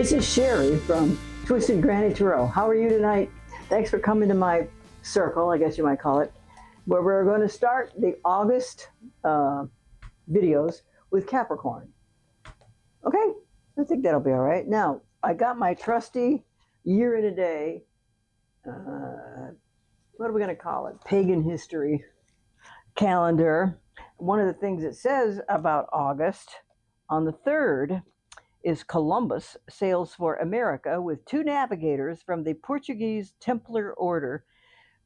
This is Sherry from Twisted Granny Tarot. How are you tonight? Thanks for coming to my circle, I guess you might call it, where we're going to start the August videos with Capricorn. Okay, I think that'll be all right. Now, I got my trusty year in a day, what are we going to call it? Pagan history calendar. One of the things it says about August on the 3rd is Columbus sails for America with 2 navigators from the Portuguese Templar order,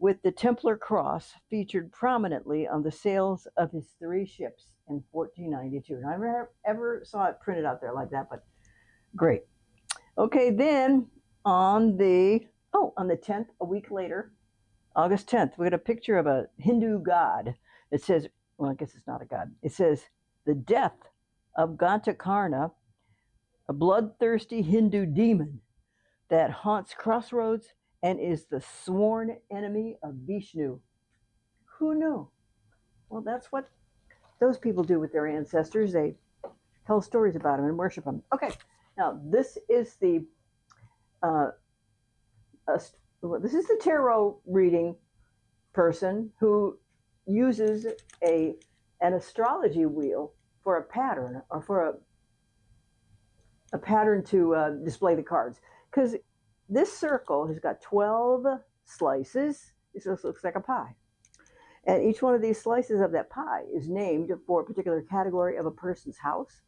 with the Templar cross featured prominently on the sails of his 3 ships in 1492. And I never ever saw it printed out there like that, but great. Okay, then on the 10th, a week later, August 10th, we got a picture of a Hindu god. It says, well, I guess it's not a god. It says, the death of Gantakarna, a bloodthirsty Hindu demon that haunts crossroads and is the sworn enemy of Vishnu. Who knew? Well, that's what those people do with their ancestors. They tell stories about them and worship them. Okay, now this is the tarot reading person who uses an astrology wheel for a pattern, or for a pattern to display the cards. Because this circle has got 12 slices. It just looks like a pie. And each one of these slices of that pie is named for a particular category of a person's house.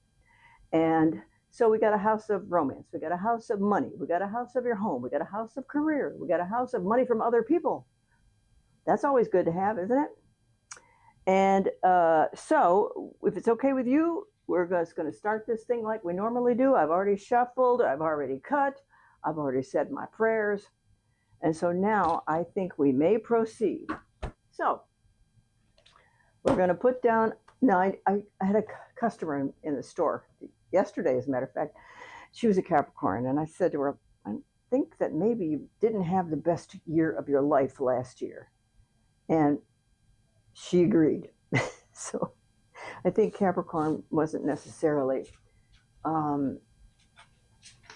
And so we got a house of romance. We got a house of money. We got a house of your home. We got a house of career. We got a house of money from other people. That's always good to have, isn't it? And so if it's okay with you, we're just going to start this thing like we normally do. I've already shuffled. I've already cut. I've already said my prayers. And so now I think we may proceed. So we're going to put down, now I had a customer in the store yesterday, as a matter of fact. She was a Capricorn, and I said to her, I think that maybe you didn't have the best year of your life last year. And she agreed. So I think Capricorn wasn't necessarily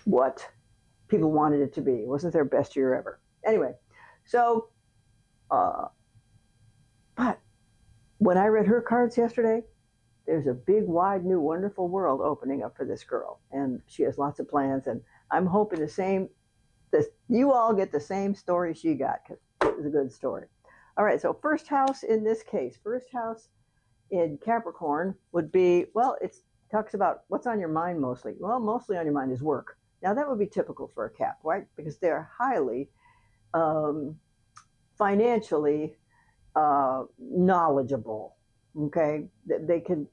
what people wanted it to be. It wasn't their best year ever. Anyway, so, but when I read her cards yesterday, there's a big, wide, new, wonderful world opening up for this girl. And she has lots of plans. And I'm hoping you all get the same story she got, because it was a good story. All right, so first house in this case, first house in Capricorn would be, well, it talks about what's on your mind mostly. Well, mostly on your mind is work. Now, that would be typical for a Cap, right? Because they're highly financially knowledgeable, okay? They can...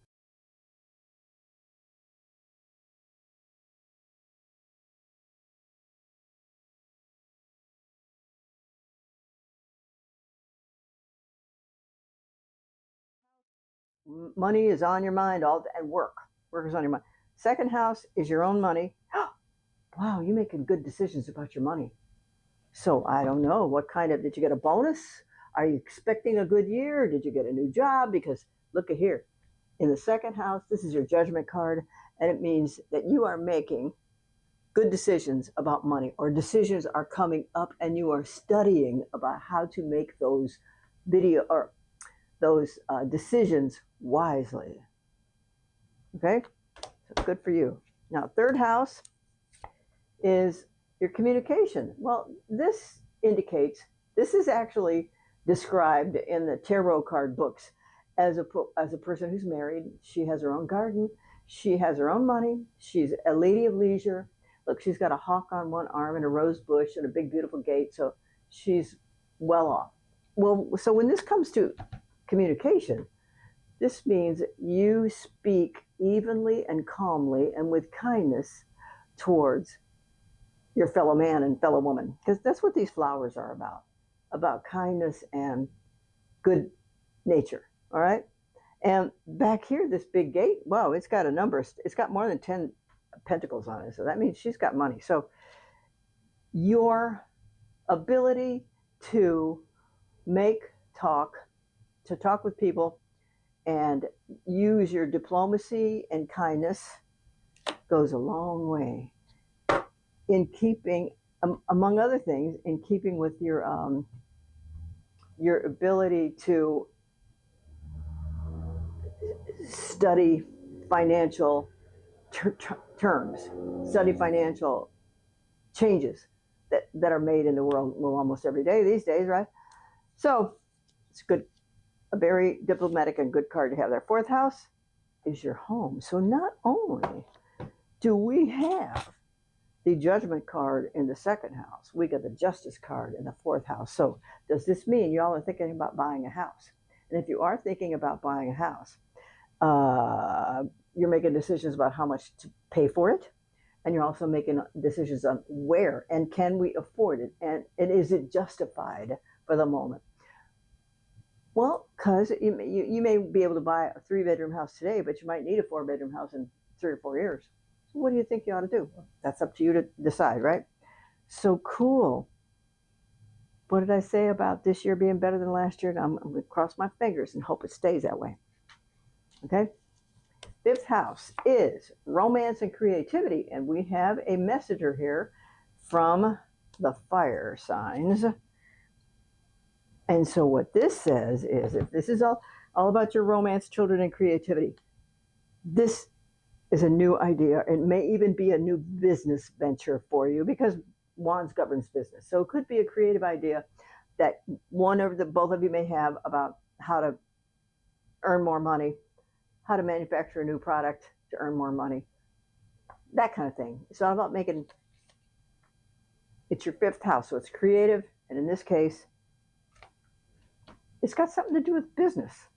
Money is on your mind and work is on your mind. Second house is your own money. Wow, you're making good decisions about your money. So I don't know, did you get a bonus? Are you expecting a good year? Did you get a new job? Because look at here, in the second house, this is your judgment card, and it means that you are making good decisions about money, or decisions are coming up and you are studying about how to make those decisions wisely. Okay, so good for you. Now, third house is your communication. Well, this indicates, this is actually described in the tarot card books as a person who's married. She has her own garden. She has her own money. She's a lady of leisure. Look, she's got a hawk on one arm and a rose bush and a big, beautiful gate. So she's well off. Well, so when this comes to communication, this means you speak evenly and calmly and with kindness towards your fellow man and fellow woman, because that's what these flowers are about kindness and good nature. All right. And back here, this big gate, wow, it's got a number. It's got more than 10 pentacles on it. So that means she's got money. So your ability to talk with people and use your diplomacy and kindness goes a long way in keeping, among other things, in keeping with your ability to study financial terms, study financial changes that are made in the world, well, almost every day these days, right? So it's good, a very diplomatic and good card to have there. Fourth house is your home. So not only do we have the judgment card in the second house, we got the justice card in the fourth house. So does this mean y'all are thinking about buying a house? And if you are thinking about buying a house, you're making decisions about how much to pay for it. And you're also making decisions on where and can we afford it, and is it justified for the moment? Well, because you may be able to buy a 3-bedroom house today, but you might need a 4-bedroom house in 3 or 4 years. So what do you think you ought to do? That's up to you to decide, right? So cool. What did I say about this year being better than last year? I'm going to cross my fingers and hope it stays that way. Okay? Fifth house is romance and creativity, and we have a messenger here from the fire signs. And so what this says is, if this is all about your romance, children, and creativity, this is a new idea. It may even be a new business venture for you, because Wands governs business. So it could be a creative idea that both of you may have about how to earn more money, how to manufacture a new product to earn more money, that kind of thing. It's all about it's your fifth house, so it's creative, and in this case, it's got something to do with business,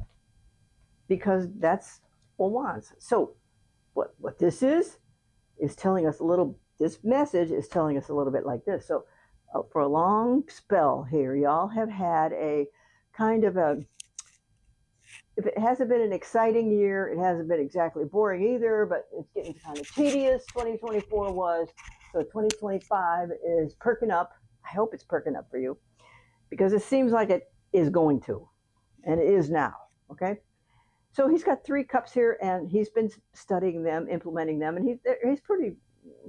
because that's what Wands. So what this is telling us this message is telling us a little bit like this. So for a long spell here, y'all have had a kind of if it hasn't been an exciting year, it hasn't been exactly boring either, but it's getting kind of tedious. 2024 was. So 2025 is perking up. I hope it's perking up for you, because it seems like it is going to, and it is now. Okay? So he's got 3 cups here, and he's been studying them, implementing them, and he's pretty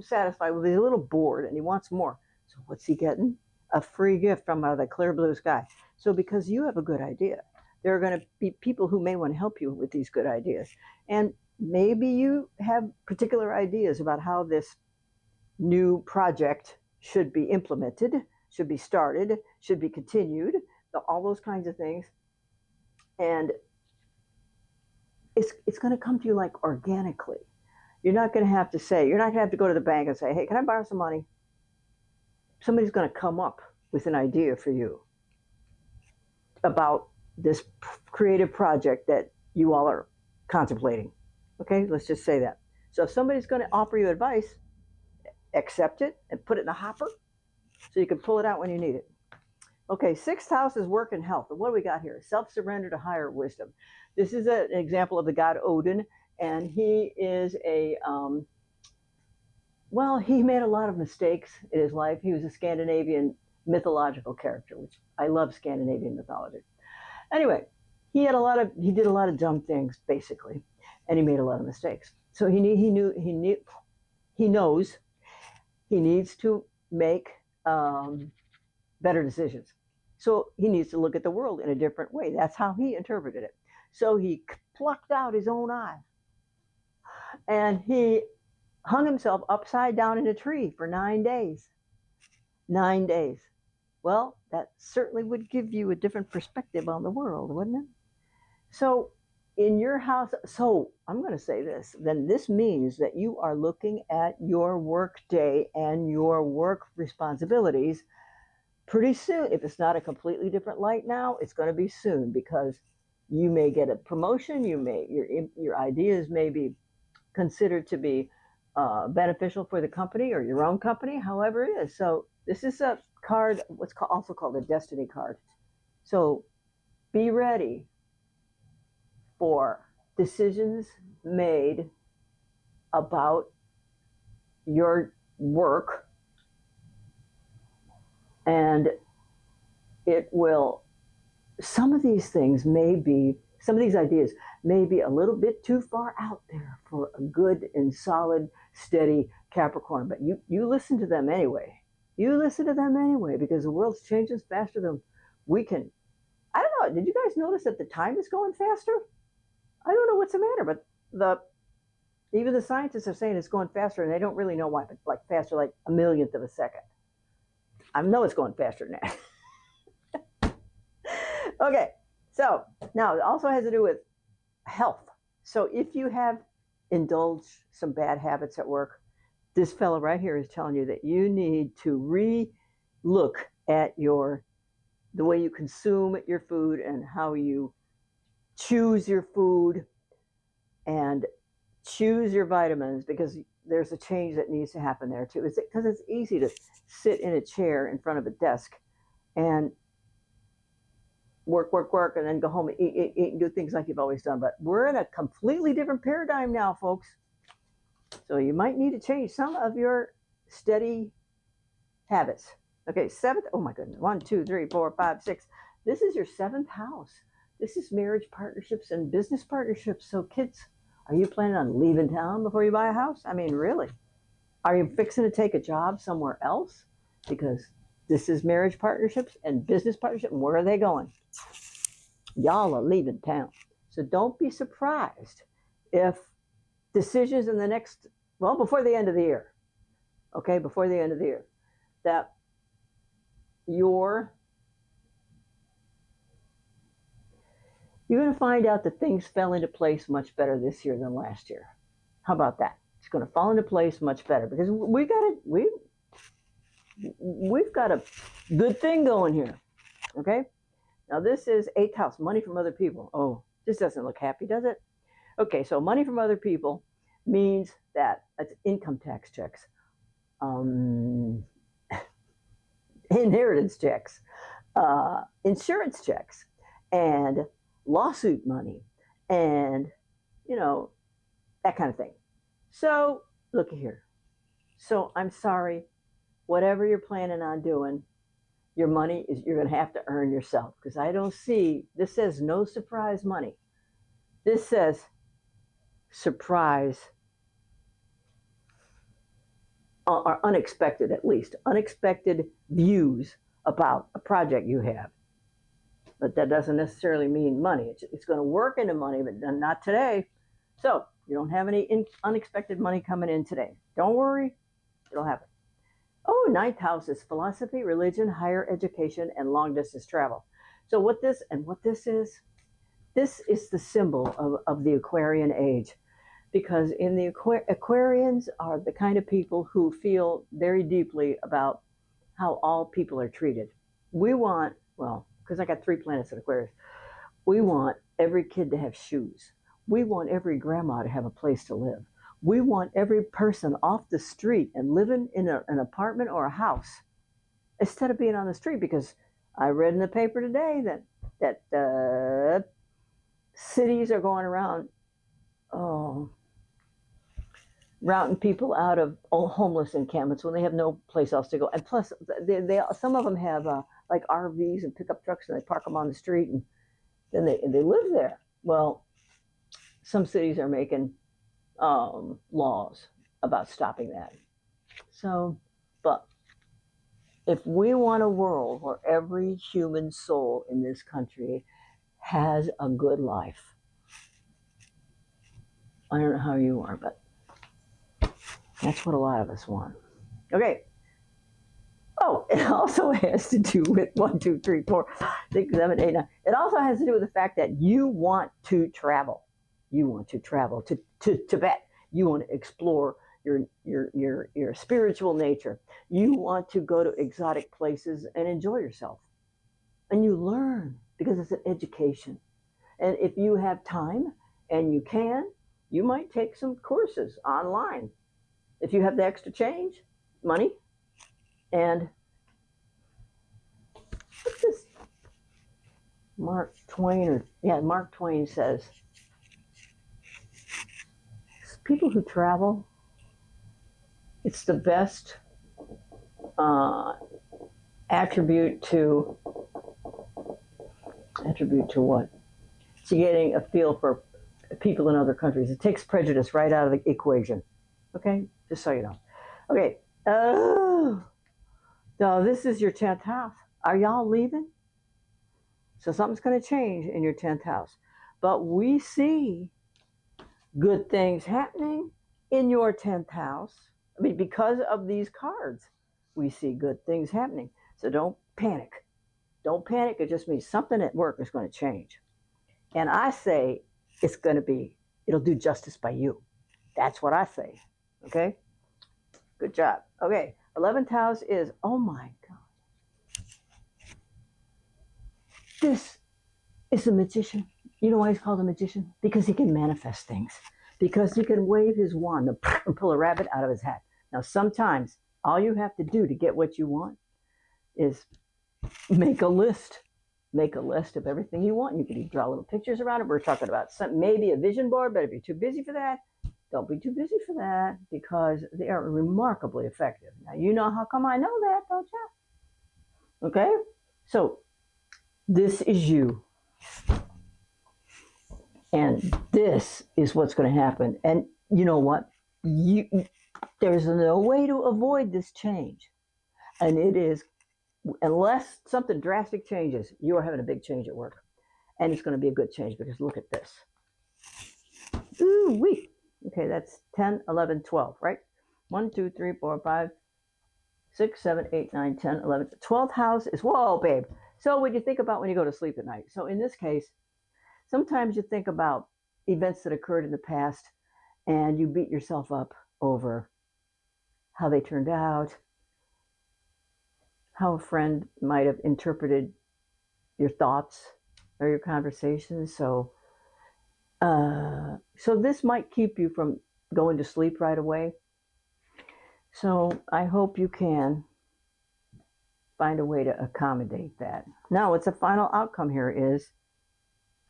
satisfied with it. He's a little bored, and he wants more. So what's he getting? A free gift from the clear blue sky. So because you have a good idea, there are going to be people who may want to help you with these good ideas. And maybe you have particular ideas about how this new project should be implemented, should be started, should be continued, all those kinds of things. And it's going to come to you like organically. You're not going to have to go to the bank and say, hey, can I borrow some money? Somebody's going to come up with an idea for you about this creative project that you all are contemplating. Okay, let's just say that. So if somebody's going to offer you advice, accept it and put it in a hopper so you can pull it out when you need it. Okay, 6th house is work and health. And what do we got here? Self-surrender to higher wisdom. This is an example of the god Odin, and he is he made a lot of mistakes in his life. He was a Scandinavian mythological character, which I love Scandinavian mythology. Anyway, he did a lot of dumb things, basically, and he made a lot of mistakes. So he knows he needs to make better decisions. So he needs to look at the world in a different way. That's how he interpreted it. So he plucked out his own eye, and he hung himself upside down in a tree for 9 days. 9 days. Well, that certainly would give you a different perspective on the world, wouldn't it? So in your house, so I'm going to say this, then this means that you are looking at your work day and your work responsibilities pretty soon. If it's not a completely different light now, it's going to be soon, because you may get a promotion. Your ideas may be considered to be beneficial for the company or your own company, however it is. So this is a card, what's also called a destiny card. So be ready for decisions made about your work, and some of these ideas may be a little bit too far out there for a good and solid steady Capricorn, but you listen to them anyway. You listen to them anyway because the world's changing faster than we can. I don't know. Did you guys notice that the time is going faster? I don't know what's the matter, but the even the scientists are saying it's going faster, and they don't really know why. But like faster, like a millionth of a second. I know it's going faster than that. Okay, so now it also has to do with health. So if you have indulged some bad habits at work, this fellow right here is telling you that you need to re-look at the way you consume your food and how you choose your food and choose your vitamins, because there's a change that needs to happen there too. Because it's easy to sit in a chair in front of a desk and work, and then go home and eat, and do things like you've always done. But we're in a completely different paradigm now, folks. So you might need to change some of your steady habits. Okay, seventh. Oh my goodness. 1, 2, 3, 4, 5, 6. This is your seventh house. This is marriage partnerships and business partnerships. So kids, are you planning on leaving town before you buy a house? I mean, really? Are you fixing to take a job somewhere else? Because this is marriage partnerships and business partnerships. Where are they going? Y'all are leaving town. So don't be surprised if decisions in the next, well, before the end of the year, okay, before the end of the year, that you're going to find out that things fell into place much better this year than last year. How about that? It's going to fall into place much better because we've got a good thing going here. Okay. Now this is 8th house, money from other people. Oh, this doesn't look happy, does it? Okay, so money from other people means that it's income tax checks, inheritance checks, insurance checks, and lawsuit money, and that kind of thing. So look here. So I'm sorry, whatever you're planning on doing, your money you're going to have to earn yourself, because I don't see, this says no surprise money. This says surprise or unexpected, at least unexpected views about a project you have. But that doesn't necessarily mean money. It's going to work into money, but not today. So you don't have any unexpected money coming in today. Don't worry, it'll happen. Oh, 9th house is philosophy, religion, higher education, and long distance travel. So what this is the symbol of the Aquarian age, because in the Aquarians are the kind of people who feel very deeply about how all people are treated. We want, well, because I got 3 planets in Aquarius, we want every kid to have shoes. We want every grandma to have a place to live. We want every person off the street and living in an apartment or a house instead of being on the street, because I read in the paper today that cities are going around routing people out of homeless encampments when they have no place else to go. And plus, some of them have like RVs and pickup trucks, and they park them on the street, and then they live there. Well, some cities are making laws about stopping that. So, but if we want a world where every human soul in this country has a good life, I don't know how you are, but that's what a lot of us want. Okay. Oh, it also has to do with 1, 2, 3, 4, 6, 7, 8, 9. It also has to do with the fact that you want to travel. You want to travel to Tibet. You want to explore your spiritual nature. You want to go to exotic places and enjoy yourself. And you learn, because it's an education. And if you have time and you can, you might take some courses online. If you have the extra change, money, and what's this? Mark Twain says, people who travel, it's the best attribute to what? To getting a feel for people in other countries. It takes prejudice right out of the equation. Okay? Just so you know. Okay. Oh, so this is your 10th house. Are y'all leaving? So something's going to change in your 10th house. But we see good things happening in your 10th house. I mean, because of these cards, we see good things happening. So don't panic. Don't panic. It just means something at work is going to change. And I say it'll do justice by you. That's what I say. Okay? Good job. Okay. 11th house is, oh my God. This is a magician. You know why he's called a magician? Because he can manifest things. Because he can wave his wand and pull a rabbit out of his hat. Now, sometimes all you have to do to get what you want is make a list. Make a list of everything you want. You can even draw little pictures around it. We're talking about maybe a vision board, but if you're too busy for that, don't be too busy for that, because they are remarkably effective. Now, you know how come I know that, don't you? Okay? So, this is you. And this is what's going to happen. And you know what? There's no way to avoid this change. And it is, unless something drastic changes, you are having a big change at work. And it's going to be a good change, because look at this. Ooh, wee. Okay, that's 10, 11, 12, right? 1, 2, 3, 4, 5, 6, 7, 8, 9, 10, 11. 12th house is, whoa, babe. So what do you think about when you go to sleep at night? So in this case, sometimes you think about events that occurred in the past and you beat yourself up over how they turned out, how a friend might have interpreted your thoughts or your conversations. So this might keep you from going to sleep right away. So I hope you can find a way to accommodate that. Now, what's the final outcome here is,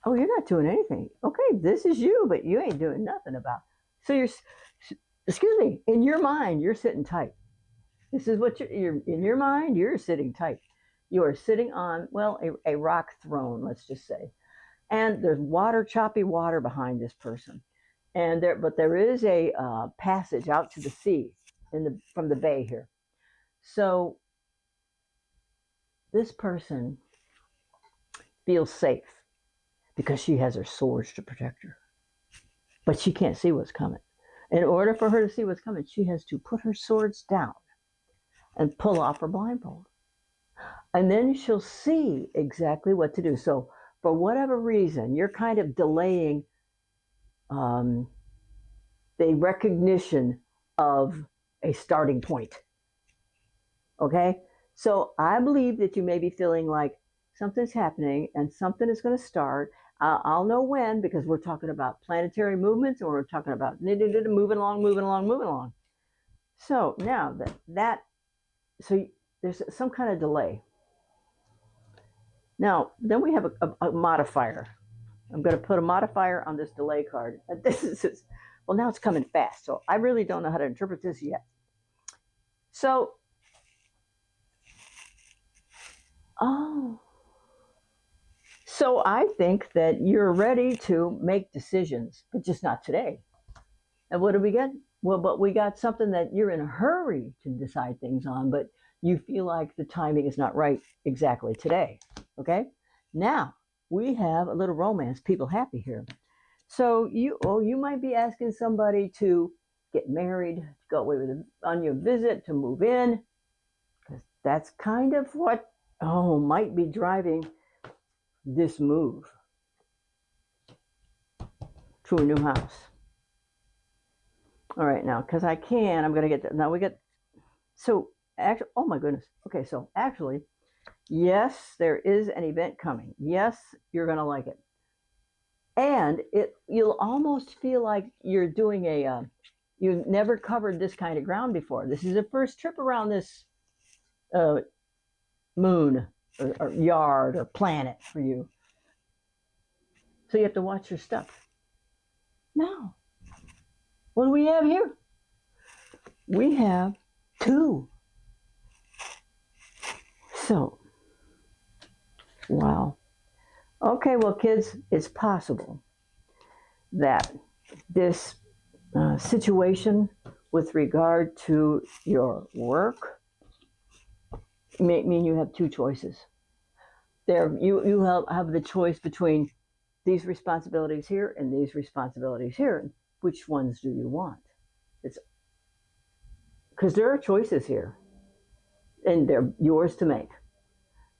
oh, you're not doing anything. Okay, this is you, but you ain't doing nothing about it. So excuse me, in your mind, you're sitting tight. This is what you're in your mind, you're sitting tight. You are sitting on, well, a rock throne, let's just say. And there's choppy water behind this person. But there is a passage out to the sea from the bay here. So this person feels safe because she has her swords to protect her. But she can't see what's coming. In order for her to see what's coming, she has to put her swords down and pull off her blindfold. And then she'll see exactly what to do. So for whatever reason, you're kind of delaying the recognition of a starting point. Okay? So I believe that you may be feeling like something's happening and something is going to start. I'll know when, because we're talking about planetary movements, or we're talking about moving along. So now so there's some kind of delay. Now, then we have a modifier. I'm going to put a modifier on this delay card. Well, now it's coming fast, so I really don't know how to interpret this yet. So, so I think that you're ready to make decisions, but just not today. And what do we get? Well, but we got something that you're in a hurry to decide things on, but you feel like the timing is not right exactly today. Okay? Now, we have a little romance, people happy here. So you might be asking somebody to get married, to go away on your visit, to move in, because that's kind of what might be driving this move to a new house. All right, now, because I'm going to get that. Now we get, so actually, oh my goodness. Okay, so actually, yes, there is an event coming. Yes, you're going to like it. And you'll almost feel like you're doing you've never covered this kind of ground before. This is the first trip around this moon or yard or planet for you. So you have to watch your stuff. Now, what do we have here? We have 2. So, wow. Okay, well, kids, it's possible that this situation with regard to your work, may mean you have two choices. There, you have the choice between these responsibilities here and these responsibilities here. Which ones do you want? It's because there are choices here, and they're yours to make.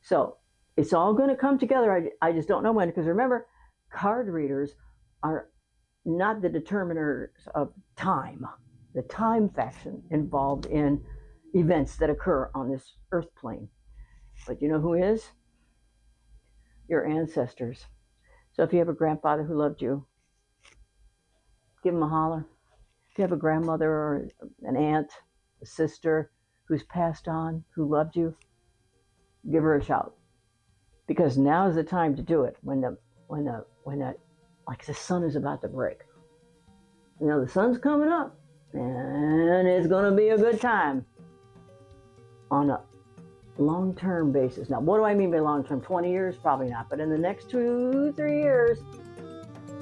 So it's all going to come together. I just don't know when, because remember, card readers are not the determiners of time, the time faction involved in events that occur on this earth plane. But you know who is? Your ancestors. So if you have a grandfather who loved you, give him a holler. If you have a grandmother or an aunt, a sister who's passed on, who loved you, give her a shout. Because now is the time to do it, when like the sun is about to break. You know, the sun's coming up, and it's going to be a good time on a long-term basis. Now, what do I mean by long-term? 20 years? Probably not. But in the next 2-3 years,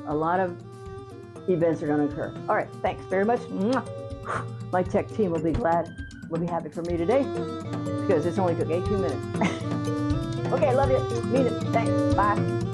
a lot of events are going to occur. All right, thanks very much. My tech team will be happy for me today, because this only took 18 minutes. Okay, love you. Mean it. Thanks. Bye.